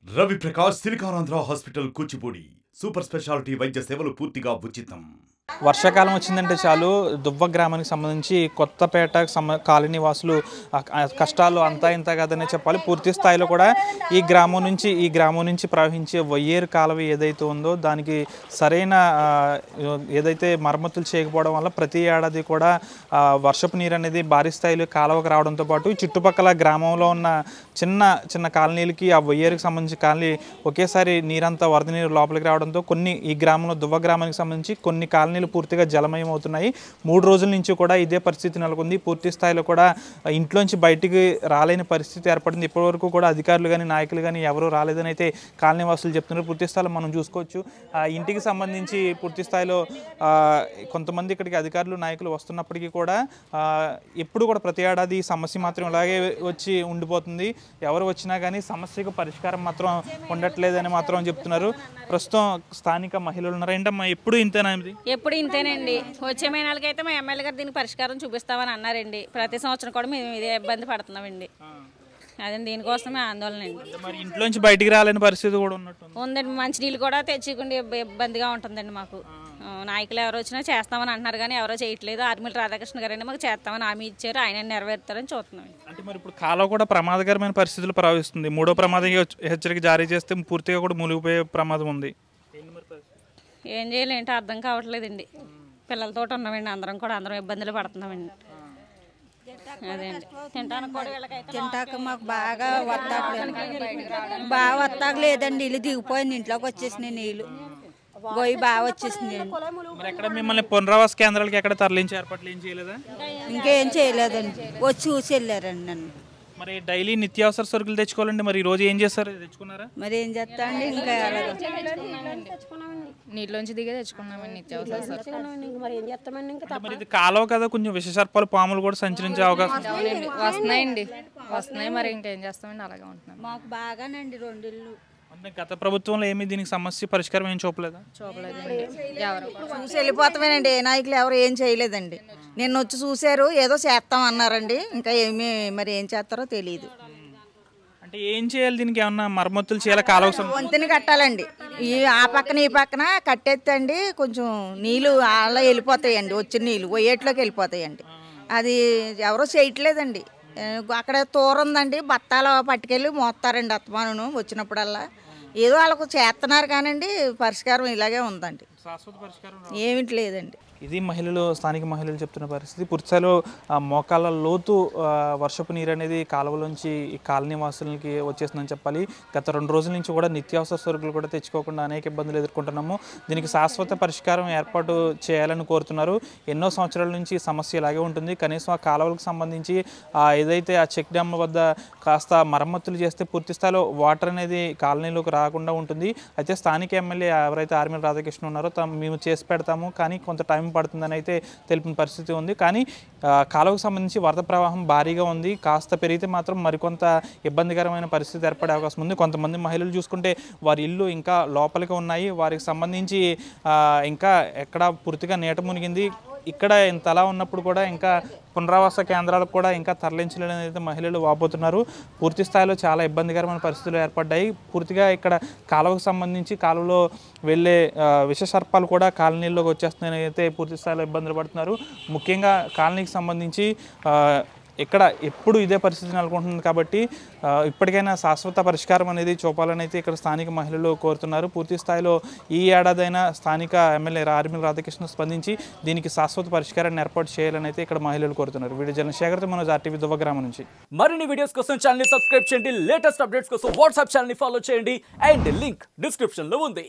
Ravi Prakash Siliconandhra hospital Kuchipudi super speciality వైద్య సేవలు పూర్తిగా ఉచితం. వర్షాకాలం వచ్చిందంటే చాలు దువ్వ గ్రామానికి సంబంధించి కొత్తపేట కాలనీ వాసులు కష్టాలు అంతా ఇంత కాదనే చెప్పాలి. పూర్తి స్థాయిలో కూడా ఈ గ్రామం నుంచి ప్రవహించే వయ్యేరు కాలువ ఏదైతే ఉందో దానికి సరైన ఏదైతే మరమ్మతులు చేయకపోవడం వల్ల ప్రతి ఏడాది కూడా వర్షపు నీరు అనేది భారీ స్థాయిలో కాలువకు రావడంతో పాటు చుట్టుపక్కల గ్రామంలో ఉన్న చిన్న చిన్న కాలనీలకి ఆ వయ్యేరుకి సంబంధించి కాలనీ ఒకేసారి నీరంతా వరద నీరు లోపలికి రావడంతో కొన్ని ఈ గ్రామంలో దువ్వ గ్రామానికి సంబంధించి కొన్ని కాలనీలు పూర్తిగా జలమయం అవుతున్నాయి. 3 రోజుల నుంచి కూడా ఇదే పరిస్థితి నెలకొంది. పూర్తి స్థాయిలో కూడా ఇంట్లోంచి బయటికి రాలేని పరిస్థితి ఏర్పడింది. ఇప్పటివరకు కూడా అధికారులు కానీ నాయకులు కానీ ఎవరూ రాలేదని అయితే కాలనీ వాసులు చెప్తున్నారు. పూర్తి స్థాయిలో మనం చూసుకోవచ్చు. ఇంటికి సంబంధించి పూర్తి స్థాయిలో కొంతమంది ఇక్కడికి అధికారులు నాయకులు వస్తున్నప్పటికీ కూడా ఎప్పుడు కూడా ప్రతి ఏడాది ఈ సమస్య మాత్రం ఇలాగే వచ్చి ఉండిపోతుంది. ఎవరు వచ్చినా కానీ సమస్యకు పరిష్కారం మాత్రం ఉండట్లేదని మాత్రం చెప్తున్నారు. ప్రస్తుతం స్థానిక మహిళలు ఉన్నారు. ఏంటమ్మా ఎప్పుడు ఇంతేనా? ఎప్పుడు ఇంతేనండి. వచ్చే మే నెలకైతే మా ఎమ్మెల్యే గారు దీనికి పరిష్కారం చూపిస్తామని అన్నారండి. ప్రతి సంవత్సరం కూడా మేము ఇదే ఇబ్బంది పడుతున్నామండి. అదే దీనికోసమే ఆందోళన అండి. మరి ఇంట్లోంచి బయటికి రాలేని పరిస్థితి కూడా ఉందండి. మంచినీళ్ళు కూడా తెచ్చుకుంటే ఇబ్బందిగా ఉంటుందండి మాకు. నాయకులు ఎవరు వచ్చినా చేస్తామని అంటున్నారు కానీ ఎవరో చేయట్లేదు. ఆర్మీల రాధాకృష్ణ గారు మాకు చేస్తామని హామీ ఇచ్చారు. ఆయన నెరవేరుతారని చూస్తున్నాం. అంటే మరి ఇప్పుడు కాలువ కూడా ప్రమాదకరమైన పరిస్థితులు ప్రవహిస్తుంది. 3వ ప్రమాద హెచ్చరిక జారీ చేస్తే పూర్తిగా కూడా మునిగిపోయే ప్రమాదం ఉంది. ఏం చేయాలంటే అర్థం కావట్లేదండి. పిల్లలతో ఉన్నామండి. అందరం ఇబ్బందులు పడుతున్నామండి. అదేండి తింటాక మాకు బాగా వత్తాక లేదండి. ఇల్లు దిగిపోయింది. ఇంట్లోకి వచ్చేసినాయి నీళ్ళు. గొయ్యి బాగా వచ్చేసింది. ఎక్కడ మిమ్మల్ని పునరావాస కేంద్రాలకి ఎక్కడ తరలించి ఏర్పాట్లు ఏం చేయలేదా? ఇంకేం చేయలేదండి. వచ్చి చూసి వెళ్ళారండి నన్ను. మరి డైలీ నిత్యావసర సరుకులు తెచ్చుకోవాలండి. మరి ఈ రోజు ఏం చేస్తారు? తెచ్చుకున్నారా? మరి ఏం చేస్తా అండి. ఇంకా నీళ్ళలోంచి దిగే తెచ్చుకున్నామండి నిత్యావసర మరి ఇది కాలువ కదా, కొంచెం విషసర్పాలు పాములు కూడా సంచరించే అవకాశం వస్తున్నాయి. మరి ఇంకేం చేస్తామండి, అలాగే ఉంటున్నాం. మాకు బాగానండి 2 ఇళ్ళు. గత ప్రభుత్వంలో ఏమి దీనికి సమస్య పరిష్కారం ఏం చూపలేదండి. చూసి వెళ్ళిపోతామేనండి. ఏ నాయకులు ఎవరు ఏం చేయలేదండి. నిన్న వచ్చి చూశారు, ఏదో చేస్తాం అన్నారండి. ఇంకా మరి ఏం చేస్తారో తెలియదు. అంటే ఏం చేయాలి? దీనికి ఏమన్నా మరమ్మతులు చేయాలి? కాలువ వంతెన కట్టాలండి. ఆ పక్కన ఈ పక్కన కట్టేస్తండి. కొంచెం నీళ్ళు అలా వెళ్ళిపోతాయండి. వచ్చిన నీళ్ళు ఒయ్యేట్లోకి వెళ్ళిపోతాయండి. అది ఎవరో చేయట్లేదండి. అక్కడ తోరుందండి. బత్తాలు పట్టుకెళ్ళి మోస్తారండి అత్తమాను వచ్చినప్పుడల్లా. ఏదో వాళ్ళకు చేస్తున్నారు కానండి పరిష్కారం ఇలాగే ఉందండి. ఏమిటి లేదండి. ఇది స్థానిక మహిళలు చెప్తున్న పరిస్థితి. పూర్తిస్థాయిలో మోకాళ్ళ లోతు వర్షపు నీరు అనేది కాలువలోంచి ఈ కాలనీ వాసులకి వచ్చేస్తుందని చెప్పాలి. గత 2 రోజుల నుంచి కూడా నిత్యావసర సరుకులు కూడా తెచ్చుకోకుండా అనేక ఇబ్బందులు ఎదుర్కొంటున్నాము. దీనికి శాశ్వత పరిష్కారం ఏర్పాటు చేయాలని కోరుతున్నారు. ఎన్నో సంవత్సరాల నుంచి సమస్య ఇలాగే ఉంటుంది. కనీసం ఆ కాలువలకు సంబంధించి ఏదైతే ఆ చెక్ డ్యామ్ వద్ద కాస్త మరమ్మతులు చేస్తే పూర్తిస్థాయిలో వాటర్ అనేది కాలనీలోకి రాకుండా ఉంటుంది. అయితే స్థానిక ఎమ్మెల్యే ఎవరైతే ఆర్మీల రాధాకృష్ణ ఉన్నారో మేము చేసి పెడతాము కానీ కొంత టైం పడుతుందని అయితే తెలిపిన పరిస్థితి ఉంది. కానీ కాలువకు సంబంధించి వరద ప్రవాహం భారీగా ఉంది. కాస్త పెరిగితే మాత్రం మరికొంత ఇబ్బందికరమైన పరిస్థితి ఏర్పడే అవకాశం ఉంది. కొంతమంది మహిళలు చూసుకుంటే వారి ఇల్లు ఇంకా లోపలికి ఉన్నాయి. వారికి సంబంధించి ఇంకా ఎక్కడ పూర్తిగా నీట మునిగింది. ఇక్కడ ఇంతలా ఉన్నప్పుడు కూడా ఇంకా పునరావాస కేంద్రాలకు కూడా ఇంకా తరలించలేదని అయితే మహిళలు వాపోతున్నారు. పూర్తి స్థాయిలో చాలా ఇబ్బందికరమైన పరిస్థితులు ఏర్పడ్డాయి. పూర్తిగా ఇక్కడ కాలువకు సంబంధించి కాలువలో వెళ్ళే విషసర్పాలు కూడా కాలనీల్లోకి వచ్చేస్తున్నాయని అయితే పూర్తి స్థాయిలో ఇబ్బందులు పడుతున్నారు. ముఖ్యంగా కాలనీకి సంబంధించి ఇక్కడ ఎప్పుడు ఇదే పరిస్థితి నెలకొంటుంది కాబట్టి ఇప్పటికైనా శాశ్వత పరిష్కారం అనేది చూపాలని అయితే ఇక్కడ స్థానిక మహిళలు కోరుతున్నారు. పూర్తి స్థాయిలో ఈ ఏడాదైనా స్థానిక ఎమ్మెల్యే ఆర్మీల రాధాకృష్ణ స్పందించి దీనికి శాశ్వత పరిష్కారాన్ని ఏర్పాటు చేయాలని అయితే ఇక్కడ మహిళలు కోరుతున్నారు. వీడియో జనశేఖర్తో మనోజ్ RTV దువ్వ గ్రామం నుంచి. మరిన్ని వీడియోస్ కోసం ఛానల్ ని సబ్స్క్రైబ్ చేయండి. లేటెస్ట్ అప్డేట్స్ కోసం వాట్సాప్ ఛానల్ ని ఫాలో చేయండి. అండ్ లింక్ డిస్క్రిప్షన్ లో ఉంది.